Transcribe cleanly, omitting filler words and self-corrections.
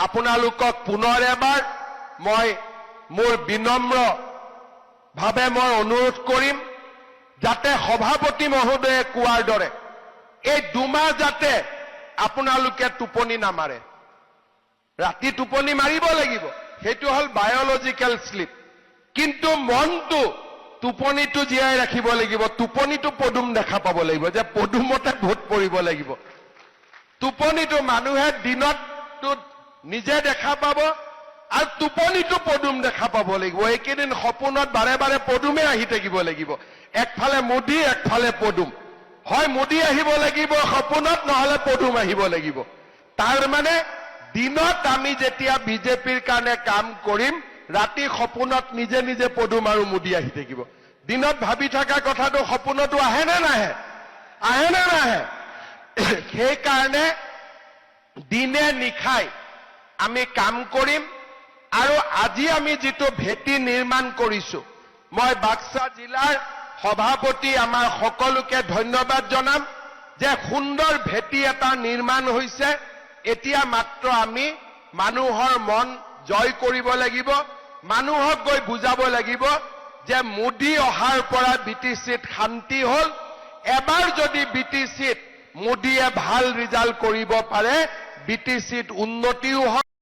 আপোনালোকক পুনৰ এবাৰ মই মোৰ বিনম্ৰ ভাৱে মই অনুৰোধ কৰিম যাতে সভাপতি মহোদয়ে কোৱাৰ দৰে এই দুমাহ যাতে আপোনালোকে টোপনি নামাৰে ৰাতি টোপনি মাৰিব লাগিব সেইটো হল বায়োলজিক্যাল স্লিপ কিন্তু মনটো টোপনিটো জীয়াই ৰাখিব লাগিব টোপনিটো পদুম দেখা পাব লাগিব যে পদুমতে ভোট পৰিব লাগিব টোপনিটো মানুহে দিনতটো নিজে দেখা পাব আৰু টোপনিটো পদুম দেখা পাব লাগিব এইকেইদিন সপোনত বাৰে বাৰে পদুমে আহি থাকিব লাগিব একফালে মোদী একফালে পদুম হয় মোদী আহিব লাগিব সপোনত নহলে পদুম আহিব লাগিব তাৰ মানে দিনত আমি যেতিয়া বিজেপিৰ কাৰণে কাম কৰিম ৰাতি সপোনত নিজে নিজে পদুম আৰু মোদী আহি থাকিব দিনত ভাবি থকা কথাটো সপোনতো আহে নে নাহে সেই কাৰণে দিনে নিখাই আমি কাম কৰিম আৰু আজি আমি যেটো ভেটি নিৰ্মাণ কৰিছো মই বাক্সা জিলাৰ সভাপতি আমাৰ সকলোকে ধন্যবাদ জনাম যে সুন্দৰ ভেটি এটা নিৰ্মাণ হৈছে এতিয়া মাত্ৰ আমি মানুহৰ মন জয় কৰিব লাগিব মানুহক গৈ বুজাব লাগিব যে মোদী অহাৰ পৰা বিটিচিত শান্তি হল এবাৰ যদি বিটিচিত মোদীয়ে ভাল ৰিজাল্ট কৰিব পাৰে বিটিচিত উন্নতিও হয়